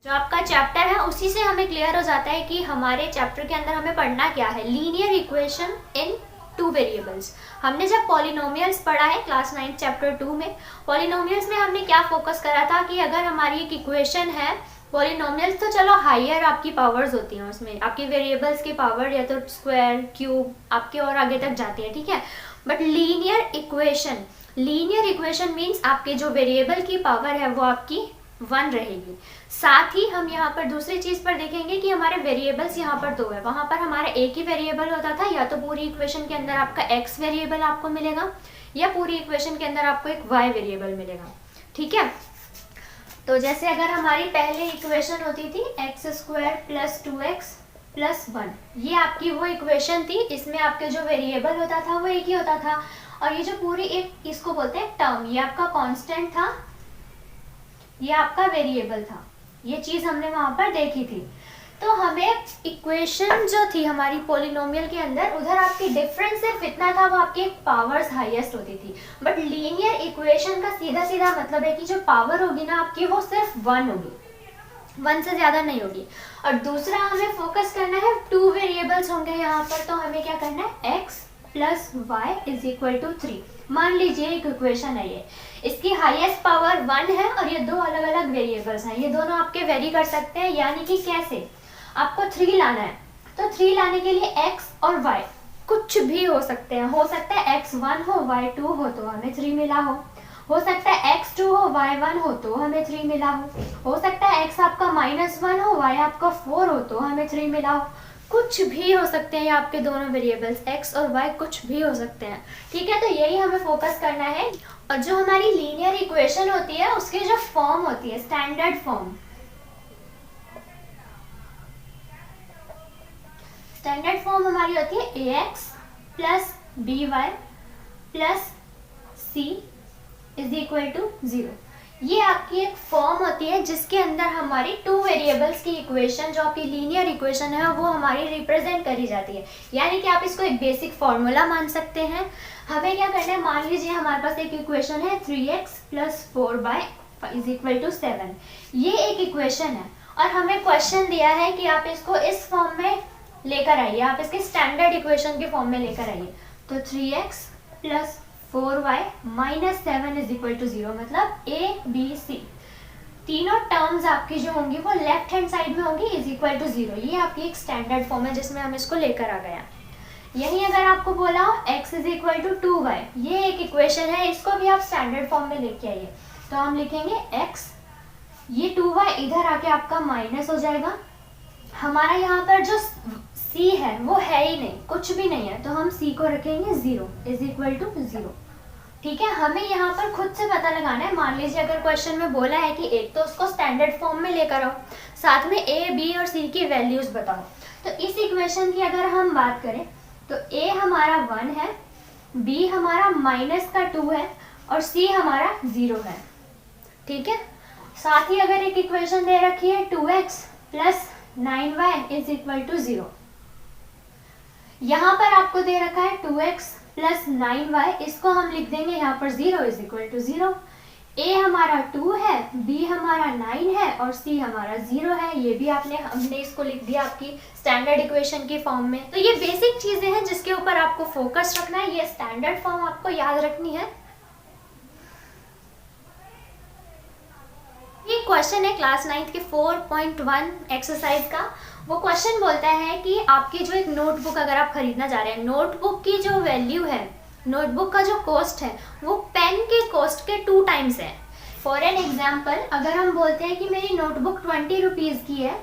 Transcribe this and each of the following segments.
जो आपका चैप्टर है उसी से हमें क्लियर हो जाता है कि हमारे चैप्टर के अंदर हमें पढ़ना क्या है, linear equation in two variables. हमने जब पॉलिनोमियल्स पढ़ा है क्लास 9 चैप्टर 2 में, पॉलिनोमियल्स में हमने क्या फोकस करा था कि अगर हमारी एक इक्वेशन है, पॉलिनोमियल्स तो चलो हायर आपकी पावर्स होती हैं, उसमें आपकी वेरिएबल्स की पावर या तो स्क्वायर क्यूब आपके और आगे तक जाती है, ठीक है। बट लीनियर इक्वेशन मीन्स आपके जो वेरिएबल की पावर है वो आपकी 1 रहेगी। साथ ही हम यहाँ पर दूसरी चीज पर देखेंगे कि हमारे वेरिएबल्स यहाँ पर 2 है, वहां पर हमारा एक ही वेरिएबल होता था, या तो पूरी इक्वेशन के अंदर आपका x वेरिएबल आपको मिलेगा या पूरी इक्वेशन के अंदर आपको एक y वेरिएबल मिलेगा, ठीक है। तो जैसे अगर हमारी पहले इक्वेशन होती थी x² + 2x + 1, ये आपकी वो इक्वेशन थी, इसमें आपके जो वेरिएबल होता था वो एक ही होता था, और ये जो पूरी एक, इसको बोलते हैं टर्म, ये आपका कांस्टेंट था, ये आपका वेरिएबल था, ये चीज हमने वहां पर देखी थी। तो हमें इक्वेशन जो थी हमारी पॉलिनोमियल के अंदर, उधर आपकी डिफरेंस सिर्फ इतना था, वो आपकी पावर्स हाईएस्ट होती थी। बट लीनियर इक्वेशन का सीधा सीधा मतलब है कि जो पावर होगी ना आपकी वो सिर्फ 1 होगी, 1 से ज्यादा नहीं होगी। और दूसरा हमें फोकस करना है 2 वेरिएबल्स होंगे यहाँ पर, तो हमें क्या करना है, x + y = 3। मान लीजिए एक इक्वेशन है ये, इसकी हाईएस्ट पावर 1 है और ये 2 अलग अलग वेरिएबल्स हैं, ये दोनों आपके वेरी कर सकते हैं, यानी कि कैसे आपको 3 लाना है, तो 3 लाने के लिए x और y कुछ भी हो सकते हैं, हो सकता है x1 हो y2 हो तो हमें 3 मिला हो सकता है x2 हो y1 हो तो हमें 3 मिला हो सकता है x आपका -1 हो y आपका 4 हो तो हमें 3 मिला हो, कुछ भी हो सकते हैं, ये आपके दोनों वेरिएबल्स x और y कुछ भी हो सकते हैं, ठीक है। तो यही हमें फोकस करना है। और जो हमारी लीनियर इक्वेशन होती है उसकी जो फॉर्म होती है, स्टैंडर्ड फॉर्म हमारी होती है ax + by + c = 0। ये आपकी एक फॉर्म होती है जिसके अंदर हमारी 2 वेरिएबल्स की इक्वेशन, जो आपकी लीनियर इक्वेशन है, वो हमारी रिप्रेजेंट करी जाती है, यानी कि आप इसको एक बेसिक फॉर्मूला मान सकते हैं। हमें क्या करना है, मान लीजिए हमारे पास एक इक्वेशन है 3x + 4y = 7, ये एक इक्वेशन है और हमें क्वेश्चन दिया है कि आप इसको इस फॉर्म में लेकर आइए, आप इसके स्टैंडर्ड इक्वेशन के फॉर्म में लेकर आइए। तो 3x + 4y - 7 = 0, मतलब a b c तीनों टर्म्स आपकी जो होंगी वो लेफ्ट हैंड साइड में होंगी = 0। ये आपकी एक स्टैंडर्ड फॉर्म है जिसमें हम इसको लेकर आ गए। यही अगर आपको बोला हो x = 2y, ये एक इक्वेशन है, इसको भी आप स्टैंडर्ड फॉर्म में लेके आइए, तो हम लिखेंगे x, ये 2y इधर आके आपका माइनस हो जाएगा, हमारा यहाँ पर जो c है वो है ही नहीं, कुछ भी नहीं है, तो हम c को रखेंगे 0 = 0, ठीक है। हमें यहाँ पर खुद से पता लगाना है, मान लीजिए अगर क्वेश्चन में बोला है कि एक तो उसको स्टैंडर्ड फॉर्म में लेकर आओ, साथ में a b और c की वैल्यूज बताओ, तो इस इक्वेशन की अगर हम बात करें तो a हमारा 1 है, b हमारा -2 है और c हमारा 0 है, ठीक है। साथ ही अगर एक इक्वेशन दे रखी है 2x + 9y = 0, यहाँ पर आपको दे रखा है 2x + 9y, इसको हम लिख देंगे यहाँ पर 0 = 0। a हमारा 2 है, b हमारा 9 है और c हमारा 0 है, ये भी हमने इसको लिख दिया आपकी स्टैंडर्ड इक्वेशन की फॉर्म में। तो ये बेसिक चीजें हैं जिसके ऊपर आपको फोकस रखना है, ये स्टैंडर्ड फॉर्म आपको याद रखनी है। ये क्वेश्चन है क्लास 9 के 4.1 एक्सरसाइज का। वो क्वेश्चन बोलता है कि आपकी जो एक नोटबुक अगर आप खरीदना चाह रहे हैं, नोटबुक की जो वैल्यू है, नोटबुक का जो कॉस्ट है वो पेन के कॉस्ट के 2 टाइम्स है। फॉर एन एग्जाम्पल, अगर हम बोलते हैं कि मेरी नोटबुक 20 रुपीज़ की है,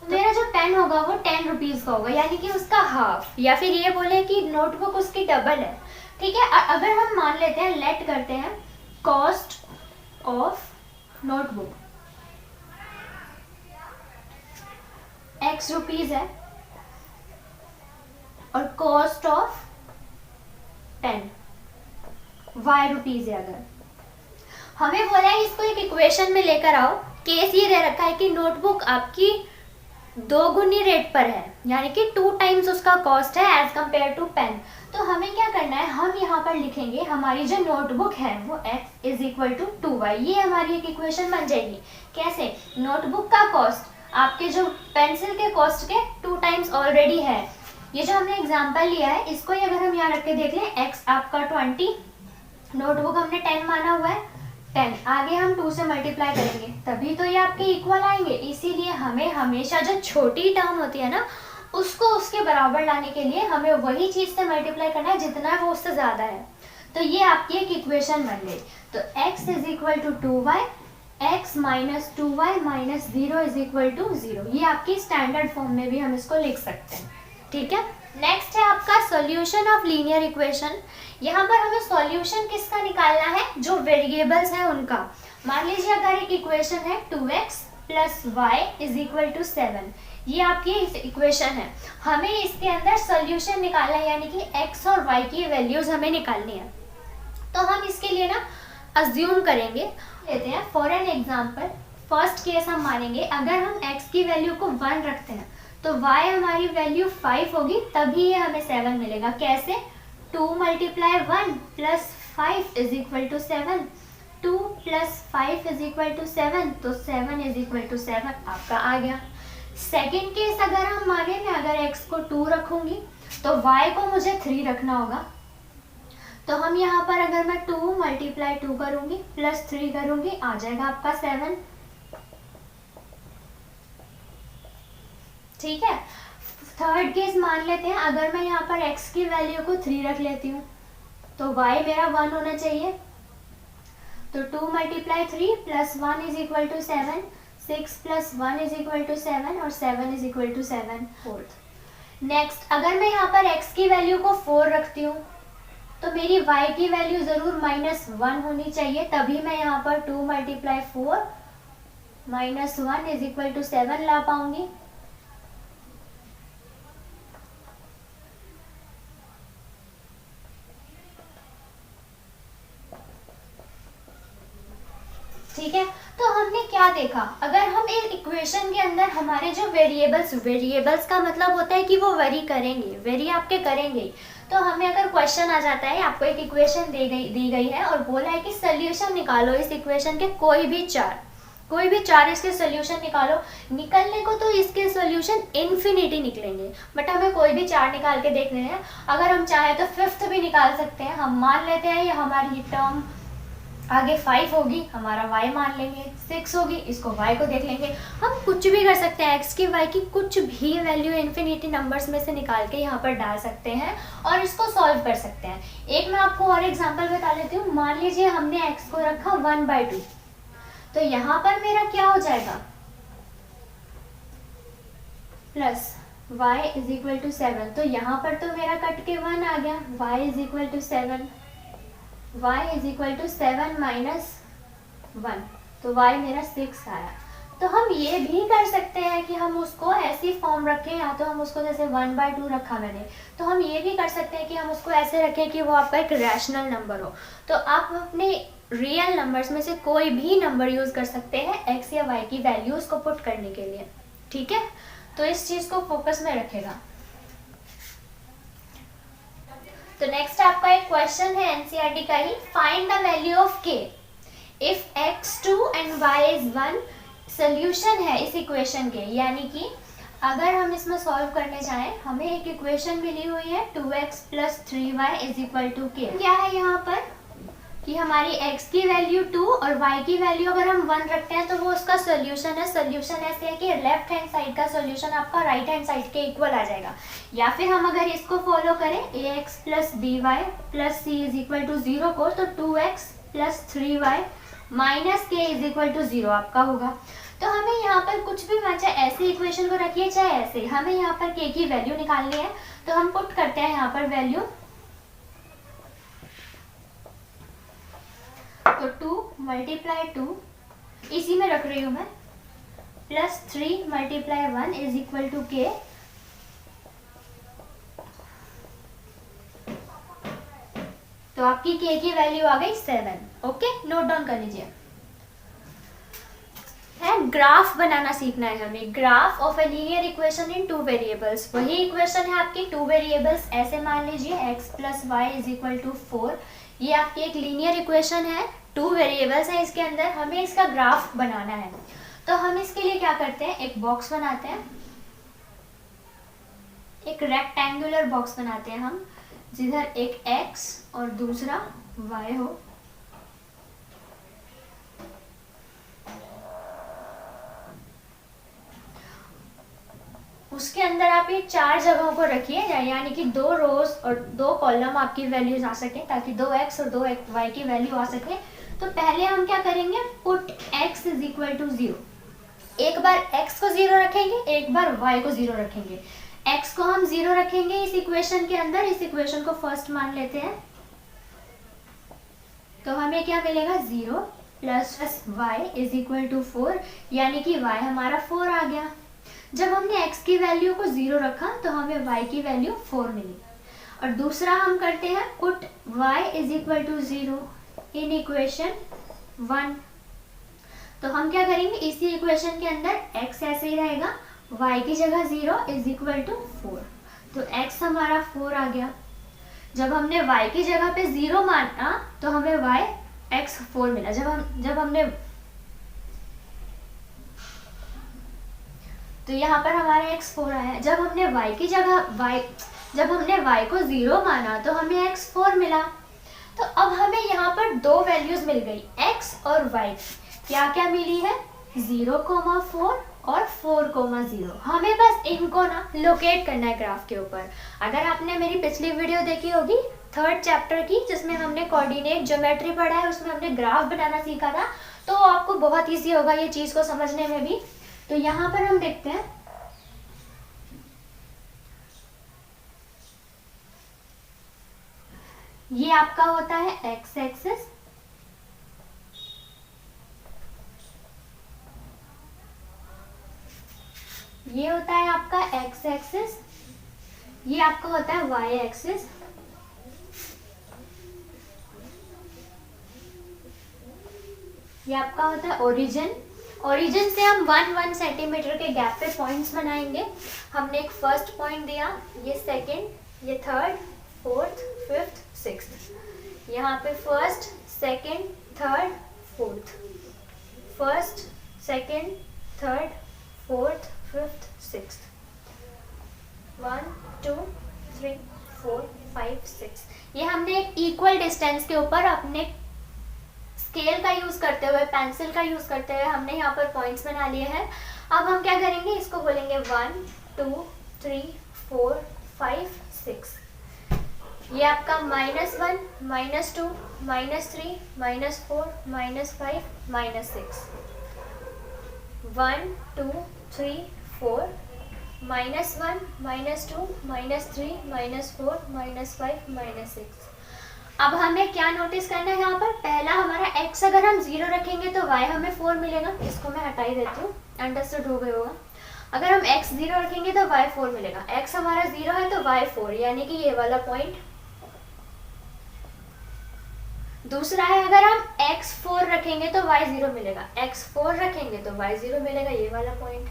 तो मेरा जो पेन होगा वो 10 रुपीज़ का होगा, यानी कि उसका हाफ, या फिर ये बोले कि नोटबुक उसकी डबल है, ठीक है। अगर हम मान लेते हैं, लेट करते हैं, cost of notebook x rupees है और cost of pen y rupees है। अगर हमें बोला है इसको एक इक्वेशन में लेकर आओ, केस ये दे रखा है कि नोटबुक आपकी दो गुनी रेट पर है, यानी कि 2 टाइम्स उसका कॉस्ट है एज कम्पेयर टू पेन। तो हमें क्या करना है, हम यहाँ पर लिखेंगे हमारी जो नोटबुक है वो x is equal to 2y। ये हमारी एक इक्वेशन बन जाएगी। कैसे? नोटबुक का कॉस्ट आपके जो पेंसिल के कॉस्ट के 2 टाइम्स ऑलरेडी है। ये जो हमने एग्जाम्पल लिया है इसको ही अगर हम यहाँ रख के देख लें, x आपका 20, नोटबुक हमने 10 माना हुआ है, 10 आगे हम 2 से मल्टीप्लाई करेंगे तभी तो ये आपके इक्वल आएंगे। इसीलिए हमें हमेशा जो छोटी टर्म होती है ना उसको उसके बराबर लाने के लिए हमें वही चीज़ से मल्टीप्लाई करना है जितना वो उससे ज़्यादा है। तो ये आपकी एक इक्वेशन बन गई। तो x is equal to 2y, x minus 2y minus 0 is equal to 0। ये आपकी स्टैंडर्ड फॉर्म में भी हम इसको लिख सकते हैं। ठीक है, नेक्स्ट है आपका सॉल्यूशन ऑफ लीनियर इक्वेशन। यहाँ पर हमें सॉल्यूशन किसका निकालना है, जो वेरिएबल्स हैं उनका। मान लीजिए अगर एक इक्वेशन है 2x plus Y is equal to 7, ये आपकी इक्वेशन है। हमें इसके अंदर सॉल्यूशन निकालना है, यानी कि x और y की वैल्यूज हमें निकालनी है। तो हम इसके लिए ना अज्यूम करेंगे, लेते हैं for an example. First case हम मानेंगे अगर हम x की वैल्यू को 1 रखते हैं तो y हमारी वैल्यू 5 होगी, तभी ये हमें 7 मिलेगा। कैसे? 2 multiply 1 plus 5 is equal to 7, 2 plus 5 is equal to 7, तो 7 इज इक्वल टू 7 आपका आ गया। सेकेंड केस अगर हम माने, मैं अगर x को 2 रखूंगी तो y को मुझे 3 रखना होगा। तो हम यहाँ पर अगर मैं 2 मल्टीप्लाई 2 करूंगी प्लस 3 करूंगी, आ जाएगा आपका 7। ठीक है, थर्ड केस मान लेते हैं, अगर मैं यहाँ पर x की वैल्यू को 3 रख लेती हूँ तो y मेरा 1 होना चाहिए। तो 2 multiply 3 plus 1 is equal to 7, 6 plus 1 is equal to 7 और 7 is equal to 7 fourth. Next अगर मैं यहाँ पर x की वैल्यू को 4 रखती हूँ तो मेरी y की वैल्यू ज़रूर -1 होनी चाहिए, तभी मैं यहाँ पर 2 multiply 4 minus 1 is equal to 7 ला पाऊंगी। ठीक है, तो हमने क्या देखा, अगर हम एक इक्वेशन के अंदर हमारे जो वेरिएबल्स का मतलब होता है कि वो वेरी करेंगे, वेरी आपके करेंगे। तो हमें अगर क्वेश्चन आ जाता है, आपको एक इक्वेशन दी गई है और बोला है कि सोल्यूशन निकालो इस इक्वेशन के कोई भी चार इसके सोल्यूशन निकालो। निकलने को तो इसके सोल्यूशन इन्फिनिटी निकलेंगे, बट हमें कोई भी 4 निकाल के देखने हैं। अगर हम चाहें तो 5th भी निकाल सकते हैं। हम मान लेते हैं ये हमारी टर्म आगे 5 होगी, हमारा y मान लेंगे, 6 होगी, इसको y को देख लेंगे। हम कुछ भी कर सकते हैं, x की y की कुछ भी वैल्यू इन्फिनिटी नंबर्स में से निकाल के यहाँ पर डाल सकते हैं और इसको सॉल्व कर सकते हैं। एक मैं आपको और एग्जांपल बता देती हूँ। मान लीजिए हमने x को रखा 1/2, तो यहाँ पर मेरा क्या हो जाएगा, plus y is equal to 7। तो यहाँ पर तो मेरा कट के 1 आ गया, y is equal to 7, y is equal to 7 minus 1, तो y मेरा 6 आया। तो हम ये भी कर सकते हैं कि हम उसको ऐसी फॉर्म रखें, या तो हम उसको जैसे 1/2 रखा मैंने, तो हम ये भी कर सकते हैं कि हम उसको ऐसे रखें कि वो आपका एक रैशनल नंबर हो। तो आप अपने रियल नंबर्स में से कोई भी नंबर यूज़ कर सकते हैं x या y की वैल्यूज़ को पुट करने के लिए। ठीक है, तो इस चीज़ को फोकस में रखेगा। तो नेक्स्ट आपका एक क्वेश्चन है एनसीईआरटी का ही, find the value of k if x2 and y is 1। Solution है इस इक्वेशन के, यानी कि अगर हम इसमें सॉल्व करने जाएं, हमें एक इक्वेशन मिली हुई है 2x plus 3y is equal to k। क्या है यहाँ पर कि हमारी x की वैल्यू 2 और y की वैल्यू अगर हम 1 रखते हैं तो वो उसका सोल्यूशन है। सोल्यूशन ऐसे है कि लेफ्ट हैंड साइड का सोल्यूशन आपका राइट हैंड साइड के इक्वल आ जाएगा। या फिर हम अगर इसको फॉलो करें ax plus dy plus c is equal to 0 को, तो 2x plus 3y minus k is equal to 0 आपका होगा। तो हमें यहाँ पर कुछ भी, चाहे ऐसे इक्वेशन को रखिए चाहे ऐसे, हमें यहाँ पर k की वैल्यू निकालनी है। तो हम पुट करते हैं यहाँ पर वैल्यू, तो 2 मल्टीप्लाई 2 इसी में रख रही हूँ मैं, plus 3 multiply 1 is equal to k। तो आपकी k की वैल्यू आ गई 7। ओके, नोट डाउन कर लीजिए। है ग्राफ बनाना सीखना है हमें, graph of a linear equation in 2 variables. वही इक्वेशन है आपकी 2 वेरिएबल्स, ऐसे मान लीजिए x + y = 4। ये आपकी एक लीनियर इक्वेशन है, 2 वेरिएबल्स है इसके अंदर, हमें इसका ग्राफ बनाना है। तो हम इसके लिए क्या करते हैं, एक बॉक्स बनाते हैं, एक रेक्टेंगुलर बॉक्स बनाते हैं हम, जिधर एक x और दूसरा y हो। उसके अंदर आप ये 4 जगहों को रखिए, यानी कि 2 रोज और 2 कॉलम आपकी वैल्यूज आ सके, ताकि 2x और 2y की वैल्यू आ सके। तो पहले हम क्या करेंगे, पुट x = 0। एक बार x को 0 रखेंगे, एक बार y को 0 रखेंगे। x को हम 0 रखेंगे इस इक्वेशन के अंदर, इस इक्वेशन को फर्स्ट मान लेते हैं। तो हमें क्या मिलेगा, 0 + y = 4, यानी कि y हमारा 4 आ गया। जब हमने x की वैल्यू को 0 रखा तो हमें y की वैल्यू 4 मिली। और दूसरा हम करते हैं, पुट y = 0 इन इक्वेशन 1। तो हम क्या करेंगे, इसी इक्वेशन के अंदर x ऐसे ही रहेगा, y की जगह 0 = 4। तो x हमारा 4 आ गया। जब हमने y की जगह पे 0 माना तो हमें x 4 मिला। तो यहाँ पर हमारा x 4 आया। जब हमने y को 0 माना तो हमें x 4 मिला। तो अब हमें यहाँ पर 2 वैल्यूज मिल गई, x और y। क्या क्या मिली है, 0,4 और 4,0। हमें बस इनको ना लोकेट करना है ग्राफ के ऊपर। अगर आपने मेरी पिछली वीडियो देखी होगी 3rd चैप्टर की, जिसमें हमने कोऑर्डिनेट ज्योमेट्री पढ़ा है, उसमें हमने ग्राफ बनाना सीखा था, तो आपको बहुत ईजी होगा ये चीज को समझने में भी। तो यहाँ पर हम देखते हैं, ये आपका होता है x एक्सिस, ये होता है आपका x एक्सिस, ये आपका होता है y एक्सिस, ये आपका होता है ओरिजिन। ओरिजिन से हम 1 सेंटीमीटर के गैप पे पॉइंट्स बनाएंगे। हमने एक फर्स्ट पॉइंट दिया, ये सेकंड, ये थर्ड, फोर्थ, फिफ्थ, सिक्स्थ। यहाँ पे first, second, third, fourth, first, second, third, fourth, fifth, sixth. 1 2 3 4 5 6। ये हमने एक इक्वल डिस्टेंस के ऊपर अपने स्केल का यूज करते हुए, पेंसिल का यूज करते हुए हमने यहाँ पर पॉइंट्स बना लिए हैं। अब हम क्या करेंगे, इसको बोलेंगे 1 2 3 4 5 6। ये आपका -1 -2 -3 -4 -5 -6। 1 2 3 4 -1 -2 -3 -4 -5 -6। अब हमें क्या नोटिस करना है, यहाँ पर पहला हमारा x अगर हम 0 रखेंगे तो y हमें 4 मिलेगा। इसको मैं हटा ही देती हूँ, अंडरस्टूड हो गया होगा। अगर हम x 0 रखेंगे तो y 4 मिलेगा। x हमारा 0 है तो y 4, यानी कि ये वाला पॉइंट। दूसरा है, अगर हम x 4 रखेंगे तो y 0 मिलेगा, x 4 रखेंगे तो y 0 मिलेगा, ये वाला पॉइंट।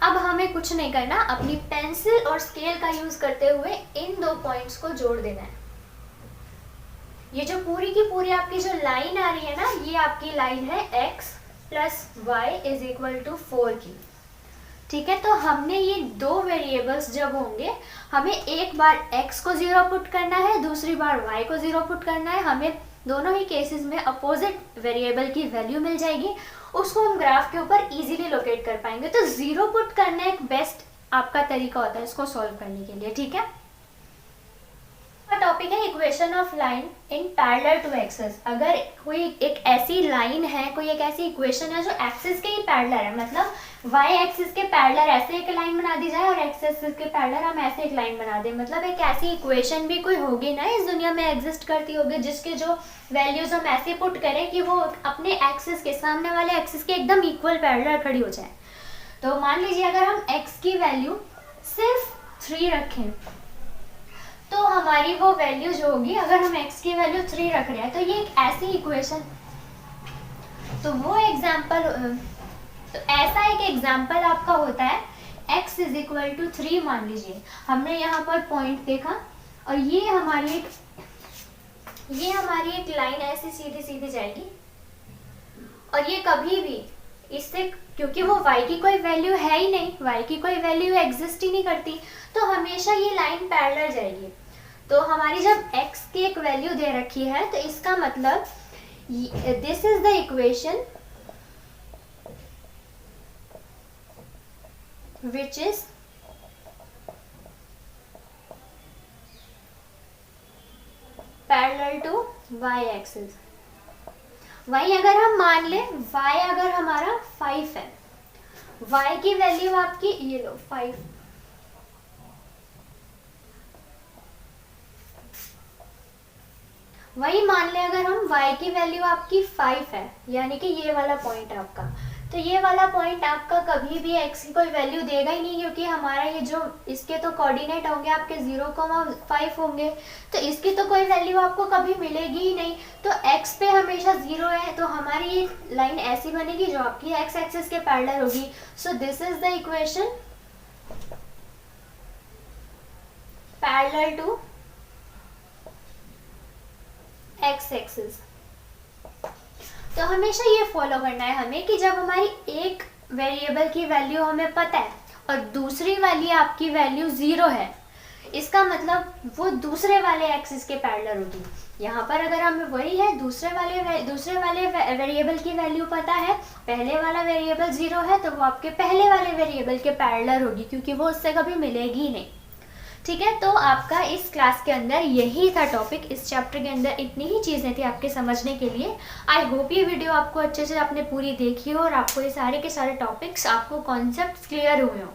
अब हमें कुछ नहीं करना, अपनी पेंसिल और स्केल का यूज करते हुए इन 2 पॉइंट्स को जोड़ देना है। ये जो पूरी की पूरी आपकी जो लाइन आ रही है ना, ये आपकी लाइन है x + y = 4 की। ठीक है, तो हमने ये 2 वेरिएबल्स जब होंगे, हमें एक बार x को 0 पुट करना है, दूसरी बार y को 0 पुट करना है। हमें दोनों ही केसेस में अपोजिट वेरिएबल की वैल्यू मिल जाएगी, उसको हम ग्राफ के ऊपर इजीली लोकेट कर पाएंगे। तो 0 पुट करना एक बेस्ट आपका तरीका होता है इसको सॉल्व करने के लिए। ठीक है, टॉपिक है equation of line in parallel to axis. अगर कोई एक ऐसी लाइन है, कोई एक ऐसी इक्वेशन है जो एक्सिस के ही पैरेलल है, मतलब y एक्सिस के पैरेलल ऐसे एक लाइन बना दी जाए और x एक्सिस के पैरेलल हम ऐसे एक लाइन बना दें, मतलब एक ऐसी इक्वेशन भी कोई होगी ना इस दुनिया में एग्जिस्ट करती होगी जिसके जो वैल्यूज हम ऐसे पुट करें कि वो अपने एक्सिस के, सामने वाले एक्सिस के एकदम इक्वल पैरेलल खड़ी हो जाए। तो मान लीजिए अगर हम x की वैल्यू सिर्फ 3 रखें तो हमारी वो वैल्यू जो होगी, अगर हम x की वैल्यू 3 रख रहे हैं तो ये एक ऐसी इक्वेशन, तो वो एग्जाम्पल, तो ऐसा एक एग्जाम्पल आपका होता है x इज इक्वल टू 3 मान लीजिए, हमने यहाँ पर पॉइंट देखा और ये हमारी एक लाइन ऐसी सीधी सीधी जाएगी और ये कभी भी इससे, क्योंकि वो y की कोई वैल्यू है ही नहीं, y की कोई वैल्यू एग्जिस्ट ही नहीं करती, तो हमेशा ये लाइन पैरेलल जाएगी। तो हमारी जब x की एक वैल्यू दे रखी है तो इसका मतलब this is the equation which is parallel to y axis। y अगर हम मान ले, y अगर हमारा 5 है, y की वैल्यू आपकी ये लो 5, वही मान ले अगर हम y की वैल्यू आपकी 5 है, यानी कि ये वाला पॉइंट आपका, तो ये वाला पॉइंट आपका कभी भी x की कोई वैल्यू देगा ही नहीं, क्योंकि हमारा ये जो इसके तो कोऑर्डिनेट होंगे आपके 0,5 होंगे, तो इसकी तो कोई वैल्यू आपको कभी मिलेगी ही नहीं। तो x पे हमेशा 0 है, तो हमारी ये लाइन ऐसी बनेगी जो आपकी x एक्सिस के पैरेलल होगी। So this is the equation parallel to x axis. तो हमेशा ये फॉलो करना है हमें कि जब हमारी एक वेरिएबल की वैल्यू हमें पता है और दूसरी वाली आपकी वैल्यू 0 है, इसका मतलब वो दूसरे वाले एक्सिस के पैरेलल होगी। यहाँ पर अगर हमें वही है, दूसरे वाले वेरिएबल की वैल्यू पता है, पहले वाला वेरिएबल 0 है, तो वो आपके पहले वाले वेरिएबल के पैरेलल होगी, क्योंकि वो उससे कभी मिलेगी ही नहीं। ठीक है, तो आपका इस क्लास के अंदर यही था टॉपिक, इस चैप्टर के अंदर इतनी ही चीज़ें थी आपके समझने के लिए। आई होप ये वीडियो आपको अच्छे से आपने पूरी देखी हो और आपको ये सारे के सारे टॉपिक्स, आपको कॉन्सेप्ट्स क्लियर हुए हो।